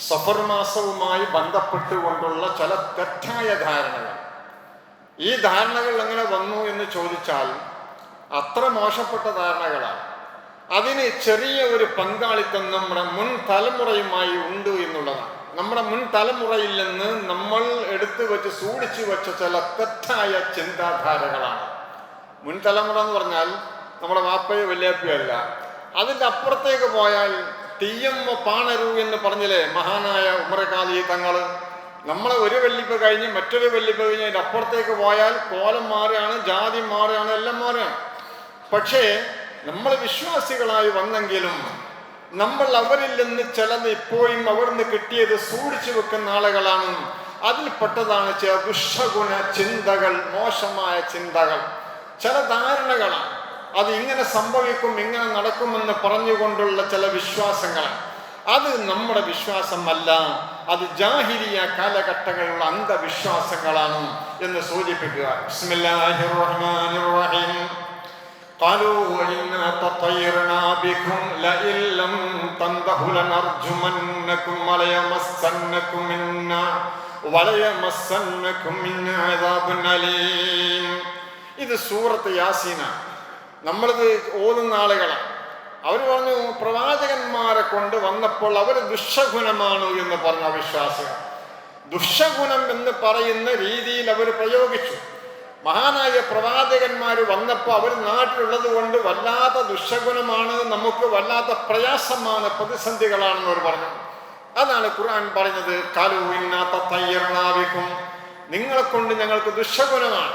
സഫർ മാസവുമായി ബന്ധപ്പെട്ടുകൊണ്ടുള്ള ചില തെറ്റായ ധാരണകൾ. ഈ ധാരണകൾ എങ്ങനെ വന്നു എന്ന് ചോദിച്ചാൽ അത്ര മോശപ്പെട്ട ധാരണകളാണ്. അതിന് ചെറിയ ഒരു പങ്കാളിത്തം നമ്മുടെ മുൻ തലമുറയുമായി ഉണ്ട് എന്നുള്ളതാണ്. നമ്മുടെ മുൻ തലമുറയിൽ നിന്ന് നമ്മൾ എടുത്തു വെച്ച് സൂക്ഷിച്ചു വെച്ച ചില തെറ്റായ ചിന്താധാരകളാണ്. മുൻ തലമുറ എന്ന് പറഞ്ഞാൽ നമ്മുടെ വാപ്പയോ വല്യാപ്പയോ അല്ല. അതിൻ്റെ അപ്പുറത്തേക്ക് പോയാൽ TM പാണരു എന്ന് പറഞ്ഞില്ലേ മഹാനായ ഉമർ ഖാദി തങ്ങൾ. നമ്മളെ ഒരു വെല്ലിപ്പ് കഴിഞ്ഞ് മറ്റൊരു വെല്ലിപ്പ് കഴിഞ്ഞ് അതിൻ്റെ അപ്പുറത്തേക്ക് പോയാൽ കോലം മാറുകയാണ്, ജാതി മാറുകയാണ്, എല്ലാം മാറുകയാണ്. പക്ഷേ നമ്മൾ വിശ്വാസികളായി വന്നെങ്കിലും നമ്മൾ അവരിൽ നിന്ന് ചിലത് ഇപ്പോഴും അവിടുന്ന് കിട്ടിയത് സൂക്ഷിച്ചു വെക്കുന്ന ആളുകളാണ്. അതിൽപ്പെട്ടതാണ് ചില ദുഷ്ടഗുണ ചിന്തകൾ, മോശമായ ചിന്തകൾ, ചില ധാരണകളാണ്. അത് ഇങ്ങനെ സംഭവിക്കും, ഇങ്ങനെ നടക്കുമെന്ന് പറഞ്ഞുകൊണ്ടുള്ള ചില വിശ്വാസങ്ങളാണ്. അത് നമ്മുടെ വിശ്വാസമല്ല, അത് ജാഹിലിയ കാലഘട്ടങ്ങളിലുള്ള അന്ധവിശ്വാസങ്ങളാണ് എന്ന് സൂചിപ്പിക്കുക. ബിസ്മില്ലാഹിർ റഹ്മാനിർ റഹീം. ഖാലൂ ഇന്നാ തതയ്യർനാ ബികും ലഇൻ ലം തന്തഹു ലനർജുമന്നകും വലയമസ്സന്നകും മിന്നാ അദാബുൻ അലീം. ഇത് സൂറത്ത് യാസീനാണ്. നമ്മളിത് ഓതുന്ന ആളുകളാണ്. അവർ പറഞ്ഞു പ്രവാചകന്മാരെ കൊണ്ട് വന്നപ്പോൾ അവർ ദുഷ്ടഗുണമാണ് എന്ന് പറഞ്ഞ വിശ്വാസികൾ. ദുഷ്ടഗുണം എന്ന് പറയുന്ന രീതിയിൽ അവർ പ്രയോഗിച്ചു. മഹാനായ പ്രവാചകന്മാർ വന്നപ്പോൾ അവർ നാട്ടിലുള്ളത് കൊണ്ട് വല്ലാത്ത ദുഷ്ടഗുണമാണ്, നമുക്ക് വല്ലാത്ത പ്രയാസമാണ്, പ്രതിസന്ധികളാണെന്ന് അവർ പറഞ്ഞു. അതാണ് ഖുർആൻ പറഞ്ഞത്, ഖാലൂ ഇന്നാ തതയ്യർനാ ബികും, നിങ്ങളെ കൊണ്ട് ഞങ്ങൾക്ക് ദുഷ്ടഗുണമാണ്.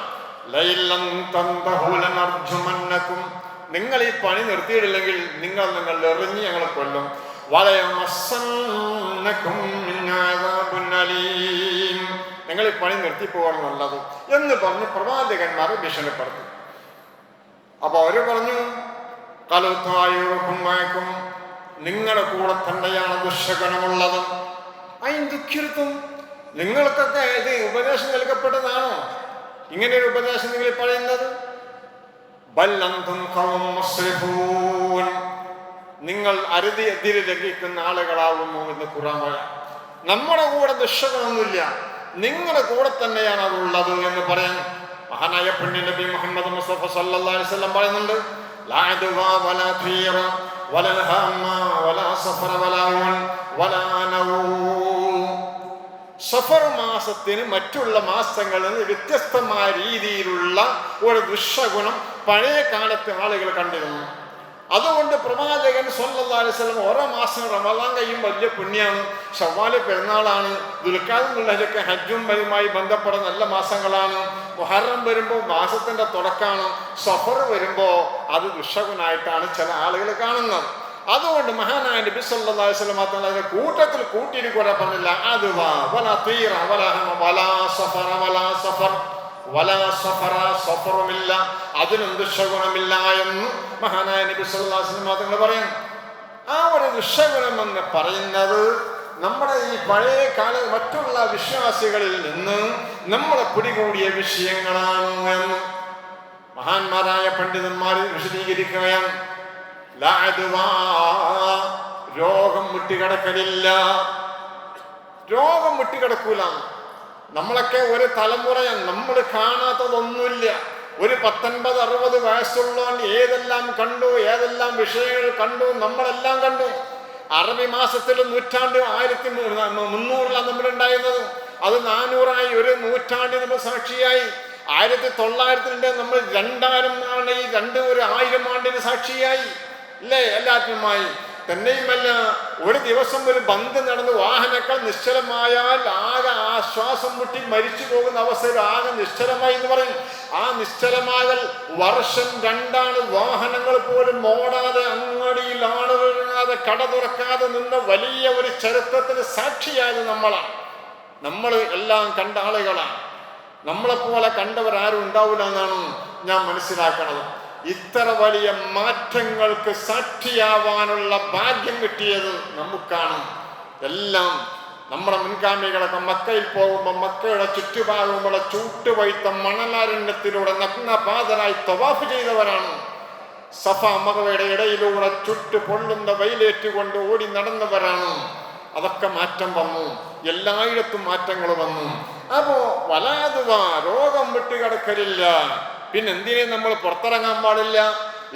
ലഇല്ലം തന്തഹു ലനർജുമന്നകും, നിങ്ങൾ ഈ പണി നിർത്തിയിട്ടില്ലെങ്കിൽ നിങ്ങൾ എറിഞ്ഞ് ഞങ്ങളെ കൊല്ലും. വലയമസ്സന്നകും മിന്നാ അദാബുൻ അലീം, നിങ്ങൾ ഈ പണി നിർത്തിപ്പോവാണ് നല്ലത് എന്ന് പറഞ്ഞ് പ്രവാചകന്മാരെ ഭീഷണിപ്പെടുത്തി. അപ്പൊ അവര് പറഞ്ഞു കലുത്തായുക്കും, നിങ്ങളുടെ കൂടെ തന്നെയാണ് ദുഷ്ടഗുണമുള്ളത്. ദുഃഖിരുത്തും, നിങ്ങൾക്കൊക്കെ ഇത് ഉപദേശം നൽകപ്പെട്ടതാണോ? ഇങ്ങനെ ഒരു ഉപദേശം നിങ്ങൾ പറയുന്നത്? നിങ്ങൾ അതിര് ലംഘിക്കുന്ന ആളുകളാവുന്നു എന്ന് ഖുർആൻ പറയാം. നമ്മുടെ കൂടെ ദുഷ്ടഗുണമൊന്നുമില്ല, നിങ്ങളുടെ കൂടെ തന്നെയാണ് അതുള്ളത് എന്ന് പറയാൻ മഹാനായ പുണ്യ നബി മുഹമ്മദ് മുസ്തഫ സല്ലല്ലാഹു അലൈഹി വസല്ലം പറയുന്നുണ്ട്. ലാ അദ്വാ വലാ തീറ വലാ ഹമ്മ വലാ സഫറ വലാ വലാ നൗം. സഫർ മാസത്തിന് മറ്റുള്ള മാസങ്ങളിൽ വ്യത്യസ്തമായ രീതിയിലുള്ള ഒരു ദുഷ്ടഗുണം പഴയ കാലത്തെ ആളുകൾ കണ്ടിരുന്നു. അതുകൊണ്ട് പ്രവാചകൻ സല്ലല്ലാഹു അലൈഹി വസല്ലം ഓരോ മാസം റമളാൻ കഴിയുമ്പോൾ വലിയ പുണ്യമാണ്, ശവ്വാല് പെരുന്നാളാണ്, ദുൽഖഅദ ദുൽഹിജ്ജ ഹജ്ജും വരുമായി ബന്ധപ്പെടുന്ന നല്ല മാസങ്ങളാണ്, മുഹറം വരുമ്പോൾ മാസത്തിന്റെ തുടക്കമാണ്, സഫർ വരുമ്പോൾ അത് ദുഷ്ടഗുണമായിട്ടാണ് ചില ആളുകൾ കാണുന്നത്. അതുകൊണ്ട് മഹാനായ നബി സല്ലല്ലാഹു അലൈഹി വസല്ലം അതിന്റെ കൂട്ടത്തിൽ കൂട്ടിയിട്ട് കൂടെ പറഞ്ഞില്ല അദ്വാ വലാ തീറ വലാ ഹമ വലാ സഫറ വലാ സഫർ വലാ സഫറ, സഫറുമില്ല, അതിനും ദുഷ്ടഗുണമില്ല എന്ന് മഹാനായ നബി സല്ലല്ലാഹു അലൈഹി വസല്ലം തങ്ങൾ പറയും. ആ ഒരു ദുഷ്ടഗുണം എന്ന് പറയുന്നത് നമ്മുടെ ഈ പഴയ കാല മറ്റുള്ള വിശ്വാസികളിൽ നിന്ന് നമ്മളെ പിടികൂടിയ വിഷയങ്ങളാണ് എന്ന് മഹാന്മാരായ പണ്ഡിതന്മാർ വിശദീകരിക്കുകയാണ്. രോഗം മുട്ടിക്കിടക്കലില്ല, രോഗം മുട്ടിക്കിടക്കൂല. നമ്മളൊക്കെ ഒരു തലമുറ നമ്മൾ കാണാത്തതൊന്നുമില്ല. ഒരു 19-60 വയസ്സുള്ളവൻ ഏതെല്ലാം കണ്ടു, ഏതെല്ലാം വിഷയങ്ങൾ കണ്ടു, നമ്മളെല്ലാം കണ്ടു. അറബി മാസത്തിൽ നൂറ്റാണ്ട് 1300 നമ്മുടെ ഉണ്ടായിരുന്നത്, അത് 400 ഒരു നൂറ്റാണ്ട് നമ്മൾ സാക്ഷിയായി. 1900 നമ്മൾ 2000 ആണ്, ഈ 1000 ആണ്ടിന് സാക്ഷിയായി ഇല്ലേ എല്ലാറ്റിനുമായി. തന്നെയുമല്ല, ഒരു ദിവസം ഒരു ബന്ദ് നടന്ന് വാഹനങ്ങൾ നിശ്ചലമായാൽ ആകെ ആശ്വാസം മുട്ടി മരിച്ചു പോകുന്ന അവസ്ഥയിൽ ആകെ നിശ്ചലമായി എന്ന് പറയും. ആ നിശ്ചലമാകൽ വർഷം 2 വാഹനങ്ങൾ പോലും ഓടാതെ, അങ്ങടിയിൽ ആളുകൾ ഇറങ്ങാതെ, കട തുറക്കാതെ നിന്ന വലിയ ഒരു ചരിത്രത്തിന് സാക്ഷിയായത് നമ്മളാണ്. നമ്മൾ എല്ലാം കണ്ട ആളുകളാണ്. നമ്മളെപ്പോലെ കണ്ടവരാരും ഉണ്ടാവില്ല എന്നാണ് ഞാൻ മനസ്സിലാക്കണത്. ഇത്ര വലിയ മാറ്റങ്ങൾക്ക് സാക്ഷിയാവാനുള്ള ഭാഗ്യം കിട്ടിയത് നമുക്കാണ്. എല്ലാം നമ്മുടെ മുൻഗാമികളൊക്കെ മക്കയിൽ പോകുമ്പോൾ മക്കയുടെ ചുറ്റുഭാഗമുള്ള ചൂട്ടുവൈത്ത മണലാരണ്യത്തിലൂടെ നഗ്നപാതരായി തവാഫ് ചെയ്തവരാണ്. സഫ മറവയുടെ ഇടയിലൂടെ ചുട്ടു പൊള്ളുന്ന വെയിലേറ്റുകൊണ്ട് ഓടി നടന്നവരാണ്. അതൊക്കെ മാറ്റം വന്നു, എല്ലായിടത്തും മാറ്റങ്ങൾ വന്നു. അപ്പോ വലാതുവാ രോഗം വിട്ടുകിടക്കലില്ല. പിന്നെന്തിനെ നമ്മൾ പുറത്തിറങ്ങാൻ പാടില്ല?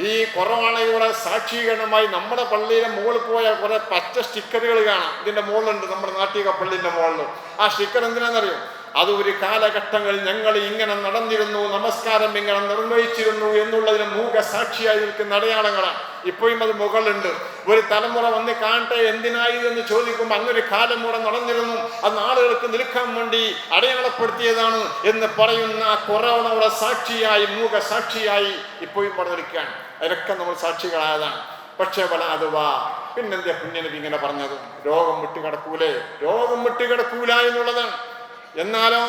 ഈ കൊറോണയുടെ സാക്ഷീകരണമായി നമ്മുടെ പള്ളിയുടെ മുകളിൽ പോയ കുറെ പച്ച സ്റ്റിക്കറുകൾ കാണാം. ഇതിന്റെ മുകളിലുണ്ട്, നമ്മുടെ നാട്ടിക പള്ളിന്റെ മുകളിൽ. ആ സ്റ്റിക്കർ എന്തിനാണെന്നറിയോ? അത് ഒരു കാലഘട്ടങ്ങളിൽ ഞങ്ങൾ ഇങ്ങനെ നടന്നിരുന്നു, നമസ്കാരം ഇങ്ങനെ നിർവഹിച്ചിരുന്നു എന്നുള്ളതിന് മൂക സാക്ഷിയായി നിൽക്കുന്ന അടയാളങ്ങളാണ്. ഇപ്പോഴും അത് മുകളിലുണ്ട്. ഒരു തലമുറ വന്ന് കാണട്ടെ എന്തിനായി എന്ന് ചോദിക്കുമ്പോൾ അങ്ങൊരു കാലമുറ നടന്നിരുന്നു, അത് ആളുകൾക്ക് നിൽക്കാൻ വേണ്ടി അടയാളപ്പെടുത്തിയതാണ് എന്ന് പറയുന്ന ആ കൊറോണയുടെ സാക്ഷിയായി, മൂക സാക്ഷിയായി ഇപ്പോഴും അവിടെ നിൽക്കുകയാണ്. അതിനൊക്കെ നമ്മൾ സാക്ഷികളായതാണ്. പക്ഷേ വലാതുവാ, പിന്നെന്താ പുണ്യനബി ഇങ്ങനെ പറഞ്ഞത്? രോഗം വിട്ടുകിടക്കൂലേ? രോഗം വിട്ടുകിടക്കൂല എന്നുള്ളതാണ്. എന്നാലോ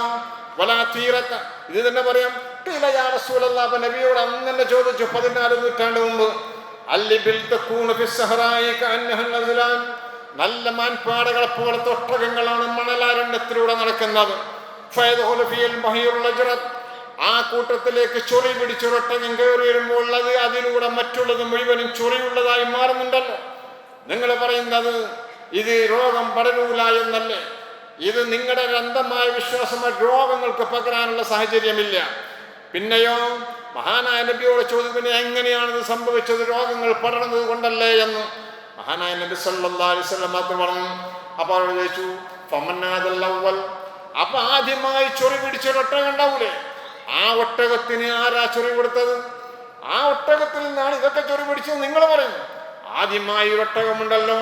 വലാ തീറത്ത, ഇത് തന്നെ പറയാം. അപ്പൊ നബിയോട് അന്ന് തന്നെ ചോദിച്ചു 14 നൂറ്റാണ്ട് മുമ്പ്, നല്ല മാൻപാടകളെ പോലത്തെ ഒട്ടകങ്ങളാണ് മണലാരണ്യത്തിലൂടെ നടക്കുന്നത്. ആ കൂട്ടത്തിലേക്ക് ചൊറി പിടിച്ചൊരൊട്ടകം കയറി വരുമ്പോൾ അതിലൂടെ മറ്റുള്ളത് മുഴുവനും ചൊറിയുള്ളതായി മാറുന്നുണ്ടല്ലോ. നിങ്ങൾ പറയുന്നത് ഇത് രോഗം പടരൂല എന്നല്ലേ? ഇത് നിങ്ങളുടെ അന്ധമായ വിശ്വാസമായി രോഗങ്ങൾക്ക് പകരാനുള്ള സാഹചര്യമില്ല. പിന്നെയോ മഹാനായ നബിയോട് ചോദിക്കുന്ന എങ്ങനെയാണിത് സംഭവിച്ചത്? രോഗങ്ങൾ പടർന്നത് കൊണ്ടല്ലേ എന്ന് മഹാനായ നബി സല്ലല്ലാഹു അലൈഹി വസല്ലം പറഞ്ഞു. അപ്പോൾ അവർ ചോദിച്ചു ഫമന്നാദൽ അവ്വൽ, അപ്പൊ ആദ്യമായി ചൊറി പിടിച്ചൊരു ഒട്ടകം ഉണ്ടാവൂലേ, ആ ഒട്ടകത്തിന് ആരാ ചൊറി കൊടുത്തത്? ആ ഒട്ടകത്തിൽ നിന്നാണ് ഇതൊക്കെ ചൊറി പിടിച്ചത് നിങ്ങൾ പറയും. ആദ്യമായി ഒരു ഒട്ടകമുണ്ടല്ലോ,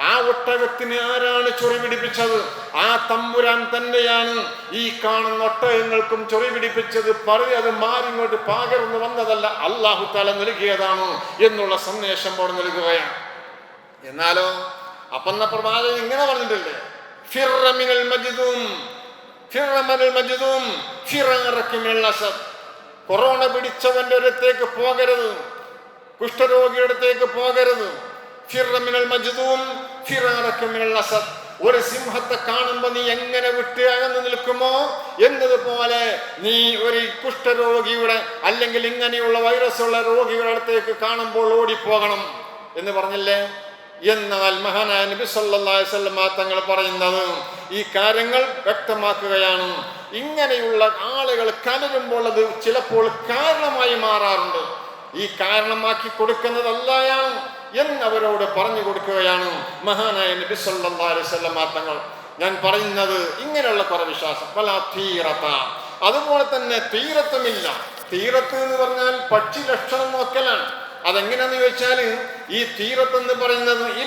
ആ ഒട്ടകത്തിന് ആരാണ് ചൊറി പിടിപ്പിച്ചത്? ആ തമ്പുരാൻ തന്നെയാണ് ഈ കാണുന്ന ഒട്ടകങ്ങൾക്കും ചൊറി പിടിപ്പിച്ചത്. അത് മാറിങ്ങോട്ട് പകർന്നു വന്നതല്ല, അല്ലാഹു തആല നൽകിയതാണ് എന്നുള്ള സന്ദേശം അവിടെ നൽകുകയാണ്. എന്നാലോ അപ്പന്ന പ്രവാചകൻ ഇങ്ങനെ പറഞ്ഞിട്ടില്ലേ, ഫിർറ മിനൽ മജ്ദൂം ഫിർറ മിനൽ മജ്ദൂം ഫിറാറക മിനൽ അസദ്. കൊറോണ പിടിച്ചവന്റെ അടുത്തേക്ക് പോകരുത്, കുഷ്ഠരോഗിയുടെ അടുത്തേക്ക് പോകരുത്. ഫിർറ മിനൽ മജ്ദൂം ഫിറാറക മിനൽ അസദ്. ഒരു സിംഹത്തെ കാണുമ്പോൾ നീ എങ്ങനെ വിട്ട് അകന്ന് നിൽക്കുമോ എന്നതുപോലെ നീ ഒരു കുഷ്ഠരോഗിയുടെ അല്ലെങ്കിൽ ഇങ്ങനെയുള്ള വൈറസുള്ള രോഗികളുടെ അടുത്തേക്ക് കാണുമ്പോൾ ഓടിപ്പോകണം എന്ന് പറഞ്ഞില്ലേ? എന്നാൽ മഹാനായ നബി സല്ലല്ലാഹു അലൈഹി വസല്ലം തങ്ങൾ പറയുന്നത് ഈ കാര്യങ്ങൾ വ്യക്തമാക്കുകയാണ്. ഇങ്ങനെയുള്ള ആളുകൾ കലരുമ്പോൾ അത് ചിലപ്പോൾ കാരണമായി മാറാറുണ്ട്. ഈ കാരണമാക്കി കൊടുക്കുന്നത് അല്ലാഹയാണ് എന്നവരോട് പറഞ്ഞു കൊടുക്കുകയാണ് മഹാനായ നബി സല്ലല്ലാഹു അലൈഹി വസല്ലം തങ്ങൾ. ഞാൻ പറയുന്നത് ഇങ്ങനെയുള്ള കുറെ വിശ്വാസം വലാ തീറത, അതുപോലെ തന്നെ തീരത്തുമില്ല. തീരത്ത് എന്ന് പറഞ്ഞാൽ പക്ഷി ലക്ഷണം നോക്കലാണ്. അതെങ്ങനെയാന്ന് ചോദിച്ചാൽ ഈ തീരത്ത് എന്ന് പറയുന്നത് ഈ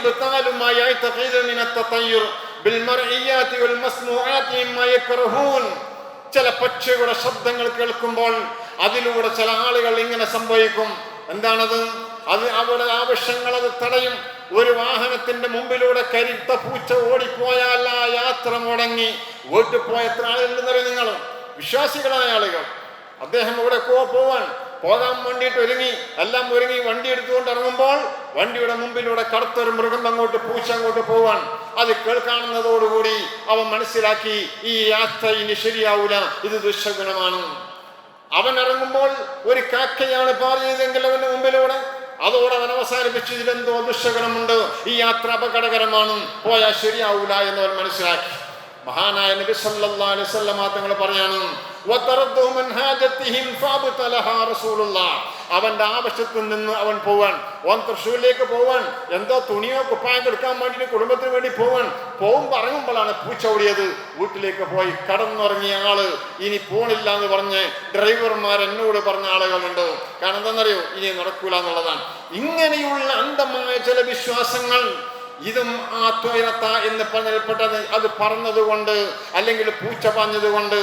ചില പക്ഷികളുടെ ശബ്ദങ്ങൾ കേൾക്കുമ്പോൾ അതിലൂടെ ചില ആളുകൾ ഇങ്ങനെ സംഭവിക്കും. എന്താണത്? അത് അവരുടെ ആവശ്യങ്ങൾ അത് തടയും. ഒരു വാഹനത്തിന്റെ മുമ്പിലൂടെ കരിത്ത പൂച്ച ഓടിപ്പോയാൽ ആ യാത്ര മുടങ്ങി വീട്ടിൽ പോയ എത്ര ആളുകളുണ്ടെന്നറിയും നിങ്ങൾ? വിശ്വാസികളായ ആളുകൾ. അദ്ദേഹം ഇവിടെ പോകാൻ വേണ്ടിയിട്ട് എല്ലാം ഒരുങ്ങി വണ്ടി എടുത്തുകൊണ്ട് ഇറങ്ങുമ്പോൾ വണ്ടിയുടെ മുമ്പിലൂടെ കറുത്തൊരു മൃഗം അങ്ങോട്ട് പൂച്ച അങ്ങോട്ട് പോവാൻ. അത് കേൾക്കാവുന്നതോടുകൂടി അവൻ മനസ്സിലാക്കി ഈ യാത്ര ഇനി ശരിയാവൂല, ഇത് ദുശ്ശകുനമാണ്. അവൻ ഇറങ്ങുമ്പോൾ ഒരു കാക്കയാണ് പാർ ചെയ്തെങ്കിൽ അവന്റെ മുമ്പിലൂടെ അതോടെ അവൻ അവസാനിപ്പിച്ചു, ഇതിലെന്തോ ദുശ്ശകുനമുണ്ട്, ഈ യാത്ര അപകടകരമാണ്, പോയാൽ ശരിയാവൂല എന്നവൻ മനസ്സിലാക്കി. മഹാനായ നബി സല്ലല്ലാഹു അലൈഹി വസല്ലം തങ്ങൾ പറയാണ് അവന്റെ ആവശ്യത്തിൽ നിന്ന് അവൻ പോവാൻ, തൃശ്ശൂരിലേക്ക് പോവാൻ, എന്തോ തുണിയോ കുപ്പായം എടുക്കാൻ വേണ്ടി കുടുംബത്തിന് വേണ്ടി പോകുമ്പോൾ ഇറങ്ങുമ്പോഴാണ് പൂച്ച ഓടിയത്. വീട്ടിലേക്ക് പോയി കടന്നുറങ്ങിയ ആള് ഇനി പോണില്ല എന്ന് പറഞ്ഞ് ഡ്രൈവർമാർ എന്നോട് പറഞ്ഞ ആളുകളുണ്ട്. കാരണം എന്താണെന്നറിയോ? ഇനി നടക്കൂല എന്നുള്ളതാണ്. ഇങ്ങനെയുള്ള അന്ധമായ ചില വിശ്വാസങ്ങൾ, ഇതും ആ ത്വരത്ത എന്ന് പറഞ്ഞപ്പെട്ടത് അത് പറഞ്ഞതുകൊണ്ട് അല്ലെങ്കിൽ പൂച്ച പറഞ്ഞതുകൊണ്ട്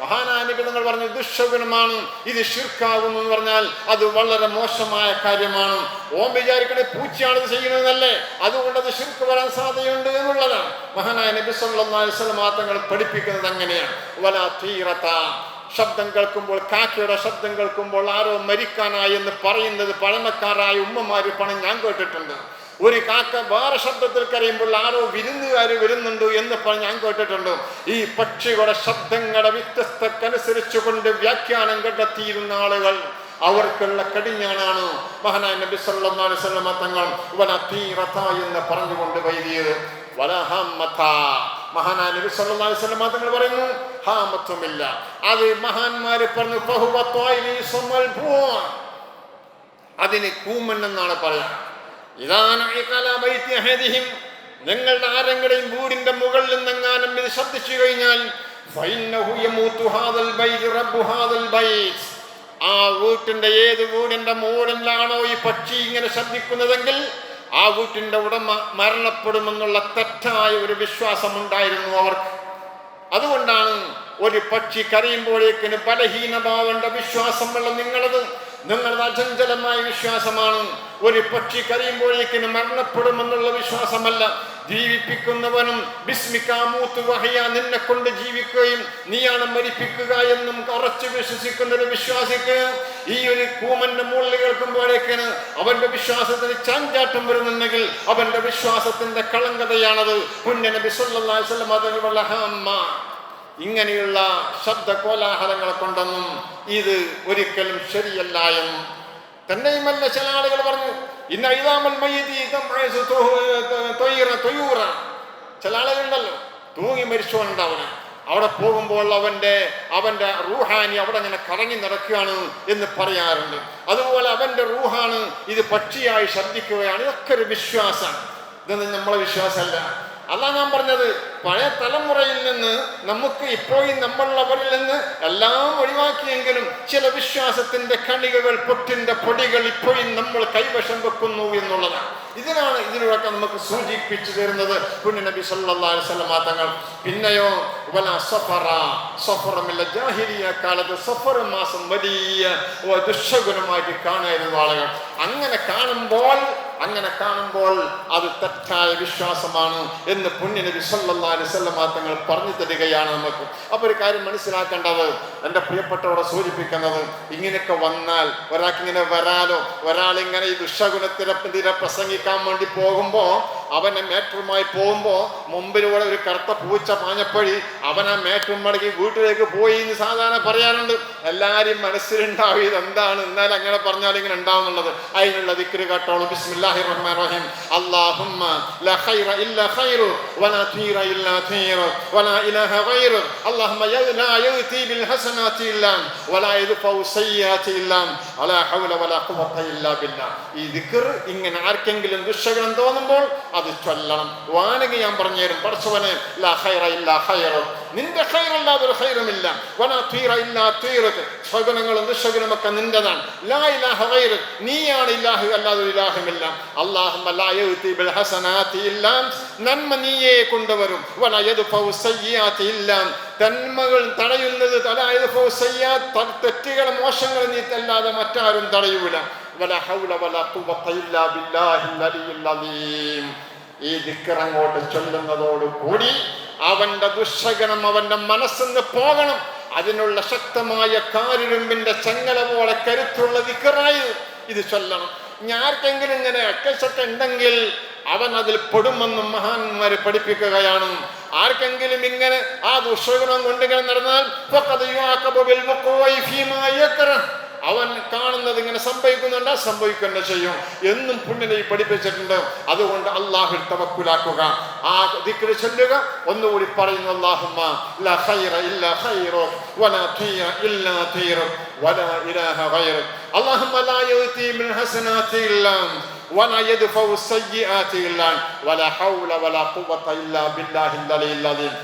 മഹാനായ നബി തങ്ങൾ പറഞ്ഞു ദുശ്ശകുനമാണ്, ഇത് ശിർക്കാകുന്നു എന്ന് പറഞ്ഞാൽ അത് വളരെ മോശമായ കാര്യമാണ്. ഓം വിചാരിക്കണേ പൂച്ചയാണ് ഇത് ചെയ്യുന്നതല്ലേ, അതുകൊണ്ട് അത് ശിർക്ക് വരാൻ സാധ്യതയുണ്ട് എന്നുള്ളതാണ്. മഹാനായ നബി സല്ലല്ലാഹു അലൈഹി വസല്ലം തങ്ങൾ പഠിപ്പിക്കുന്നത് അങ്ങനെയാണ്. വലാ തീറത, ശബ്ദം കേൾക്കുമ്പോൾ, കാക്കയുടെ ശബ്ദം കേൾക്കുമ്പോൾ ആരോ മരിക്കാനായി എന്ന് പറയുന്നത് പഴമക്കാരായ ഉമ്മമാര് ഞാൻ കേട്ടിട്ടുണ്ട്. ഒരു കാക്ക വേറെ ശബ്ദത്തിൽ കരയുമ്പോൾ ആരോ വിരുന്നുകാർ വരുന്നുണ്ട് എന്ന് ഞാൻ കേട്ടിട്ടുണ്ട്. ഈ പക്ഷികളുടെ ശബ്ദങ്ങളുടെ വ്യത്യസ്തക്കനുസരിച്ചു കൊണ്ട് വ്യാഖ്യാനം കണ്ടെത്തിയിരുന്ന ആളുകൾ അവർക്കുള്ള കടിഞ്ഞാണാണ് മഹാനായ നബി സല്ലല്ലാഹു അലൈഹി വസല്ലം തങ്ങൾ വല തീറത എന്ന് പറഞ്ഞുകൊണ്ട് വൈദിയത്. വല ഹമ്മത, മഹാനായ നബി സല്ലല്ലാഹു അലൈഹി വസല്ലം തങ്ങൾ പറയുന്നു ഹാമത്തുമില്ല. അത് മഹാന്മാര് പറഞ്ഞു ഫഹുവ ത്വയ്ലിസുൽ ബൂൻ, അതിന് കൂമൻ എന്നാണ് പറയുക. ഇതാണ് നിങ്ങളുടെ ആരെങ്കിലും വീടിന്റെ മുകളിൽ നിന്നെങ്ങാനും ഇത് ശബ്ദിച്ചു കഴിഞ്ഞാൽ ആ വീട്ടിന്റെ ഏത് വീടിന്റെ മുകളിലാണോ ഈ പക്ഷി ഇങ്ങനെ ശബ്ദിക്കുന്നതെങ്കിൽ ആ വീട്ടിന്റെ ഉടമ മരണപ്പെടുമെന്നുള്ള തെറ്റായ ഒരു വിശ്വാസം ഉണ്ടായിരുന്നു അവർക്ക്. അതുകൊണ്ടാണ് ഒരു പക്ഷി കരയുമ്പോഴേക്കിന് ബലഹീനമാവേണ്ട വിശ്വാസമുള്ള നിങ്ങളത് അചഞ്ചലമായ വിശ്വാസമാണ്. ഒരു പക്ഷി കരയുമ്പോഴേക്കിന് മരണപ്പെടുമെന്നുള്ള വിശ്വാസമല്ല. ജീവിപ്പിക്കുന്നവനും ബിസ്മിക്കാമൂത്ത് വഹയ, നിന്നെ കൊണ്ട് ജീവിക്കുകയും നീയാണ് മരിപ്പിക്കുക എന്നും ഉറച്ചു വിശ്വസിക്കുന്ന ഒരു വിശ്വാസിക്ക് ഈ ഒരു കൂമന്റെ മുകളിൽ കേൾക്കുമ്പോഴേക്കിന് അവന്റെ വിശ്വാസത്തിന് ചാഞ്ചാട്ടം വരുന്നുണ്ടെങ്കിൽ അവന്റെ വിശ്വാസത്തിന്റെ കളങ്കതയാണത്. പുണ്യ നബി സല്ലല്ലാഹു അലൈഹി വസല്ലം അതുള്ള ഹമ്മ, ഇങ്ങനെയുള്ള ശബ്ദ കോലാഹലങ്ങളെ കൊണ്ടൊന്നും ഇത് ഒരിക്കലും ശരിയല്ല എന്ന് തന്നെയുമല്ല. ചില ആളുകൾ പറഞ്ഞു ചില ആളുകളുണ്ടല്ലോ തൂങ്ങി മരിച്ചോണ്ടാവന് അവിടെ പോകുമ്പോൾ അവന്റെ റൂഹാനി അവിടെ ഇങ്ങനെ കറങ്ങി നടക്കുകയാണ് എന്ന് പറയാറുണ്ട്. അതുപോലെ അവന്റെ റൂഹാണ് ഇത് പക്ഷിയായി ശബ്ദിക്കുകയാണ്. ഇതൊക്കെ ഒരു വിശ്വാസമാണ്. ഇതൊന്നും നമ്മളെ വിശ്വാസമല്ല. അതാ ഞാൻ പറഞ്ഞത്, പഴയ തലമുറയിൽ നിന്ന് നമുക്ക് ഇപ്പോഴും നമ്മളുള്ളവരിൽ നിന്ന് എല്ലാം ഒഴിവാക്കിയെങ്കിലും ചില വിശ്വാസത്തിന്റെ കണികകൾ, പൊട്ടിന്റെ പൊടികൾ ഇപ്പോഴും നമ്മൾ കൈവശം വെക്കുന്നു എന്നുള്ളതാണ്. ഇതിനൊക്കെ നമുക്ക് സൂചിപ്പിച്ചു തരുന്നത് പുണ്യ നബി സല്ലല്ലാഹു അലൈഹി വസല്ലം തങ്ങൾ. പിന്നെയോ വല സഫറമില്ല, ജാഹിലിയ കാലത്ത് സഫർ മാസം വലിയ ദുശ്ശകുനമായിട്ട് കാണായിരുന്നു ആളുകൾ. അങ്ങനെ കാണുമ്പോൾ അത് തെറ്റായ വിശ്വാസമാണ് എന്ന് പുണ്യ നബി സല്ലല്ലാഹു അലൈഹി വസല്ലം തങ്ങൾ പറഞ്ഞു തരികയാണ് നമുക്ക്. അപ്പൊ ഒരു കാര്യം മനസ്സിലാക്കേണ്ടത്, എൻ്റെ പ്രിയപ്പെട്ടവരെ സൂചിപ്പിക്കുന്നത്, ഇങ്ങനെയൊക്കെ വന്നാൽ ഒരാൾക്കിങ്ങനെ ഒരാളിങ്ങനെ ഈ ദുശ്ശകുനത്തിനെതിരെ പ്രസംഗിക്കാൻ വേണ്ടി പോകുമ്പോ അവനെ മേറ്ററുമായി പോകുമ്പോ മുമ്പിലൂടെ ഒരു കറുത്ത പൂച്ച പാഞ്ഞപ്പഴി അവൻ ആ മേറ്ററും മടക്കി വീട്ടിലേക്ക് പോയി എന്ന് സാധാരണ പറയാറുണ്ട്. എല്ലാരും മനസ്സിലുണ്ടാവും ഇതെന്താണ്, എന്നാൽ അങ്ങനെ പറഞ്ഞാൽ ഇങ്ങനെ ഉണ്ടാവുന്നുള്ളത്. അതിനുള്ള ദിക്ർ കേട്ടോളൂ. ബിസ്മില്ലാഹിർ റഹ്മാനിർ റഹീം. അല്ലാഹുമ്മ ലാ ഖൈറ ഇല്ലാ ഖൈറു വലാ തീറ ഇല്ലാ തീറു വലാ ഇലാഹ ഗൈറു അല്ലാഹുമ്മ ലാ യഅതി ബിൽ ഹസനാതി ഇല്ലാ വലാ യദ്ഫഉ സയ്യാതി ഇല്ലാ വലാ ഹൗല വലാ ഖുവത ഇല്ലാ ബില്ലാഹ്. ഈ ദിക്ർ ഇങ്ങനെ ആർക്കെങ്കിലും ദുശ്ശകുനം തോന്നുമ്പോൾ അത് ചൊല്ലണം. വാനകി ഞാൻ പറഞ്ഞു തരും. പടച്ചവനെ ലാ ഖൈറ ഇല്ലാ ഖൈറു, നിന്റെ ഖൈറല്ലാതെ ഒരു ഖൈറുമില്ല. വലാ തീറ ഇല്ലാ തീറുക, ശകുനങ്ങളും ദുശ്ശകുനമൊക്കെ നിന്റെതാണ്. ലാ ഇലാഹ ഗൈറു, നീയാണ് ഇലാഹ്, അല്ലാതെ ഒരു ഇലാഹുമില്ല. അല്ലാഹുമ്മ ലാ യഅതി ബിൽ ഹസനാതി ഇല്ലാ, നന്മ നീയേ കൊണ്ടുവരും. വലാ യദ്ഫഉ സയ്യാതി ഇല്ലാ, തന്മകൾ തടയുന്നത്, തെറ്റുകൾ മോശങ്ങൾ നീ അല്ലാതെ മറ്റാരും തടയൂല. വലാ ഹൗല വലാ ഖുവത ഇല്ലാ ബില്ലാഹിൽ അലിയിൽ അലീം. ഈ ദിക്ർ അങ്ങോട്ട് ചൊല്ലുന്നതോട് കൂടി അവന്റെ ദുശ്ശകനം അവന്റെ മനസ്സിന്ന് പോകണം. അതിനുള്ള ശക്തമായ കാരിരുമ്പിന്റെ ചങ്ങല പോലെ കരുത്തുള്ള ദിക്റായി ഇത് ചൊല്ലണം. ആർക്കെങ്കിലും ഇങ്ങനെ അക്കശൊക്കെ ഉണ്ടെങ്കിൽ അവൻ അതിൽ പെടുമെന്നും മഹാന്മാര് പഠിപ്പിക്കുകയാണ്. ആർക്കെങ്കിലും ഇങ്ങനെ ആ ദുശ്ശകുനം കൊണ്ടിങ്ങനെ നടന്നാൽ അവൻ കാണുന്നത് ഇങ്ങനെ സംഭവിക്കുന്നുണ്ട്, സംഭവിക്കുക ചെയ്യും എന്നും പുണ്യനെ പഠിപ്പിച്ചിട്ടുണ്ട്. അതുകൊണ്ട് അല്ലാഹുവിൽ തവക്കുലാക്കുക, ആ ദിക്ർ ചൊല്ലുക. ഒന്നുകൂടി പറയുന്നു, അല്ലാഹുമ്മ ലാ ഖൈറ ഇല്ലാ ഖൈറുക വലാ തീറ ഇല്ലാ തീറുക വലാ ഇലാഹ ഗൈറുക അല്ലാഹുമ്മ ലാ യഅതി മിൻ ഹസനാതി ഇല്ലാ വലാ യദ്ഫഉ സയ്യിആതി ഇല്ലാ വലാ ഹൗല വലാ ഖുവത ഇല്ലാ ബില്ലാഹിൽ അലിയിൽ അലീം.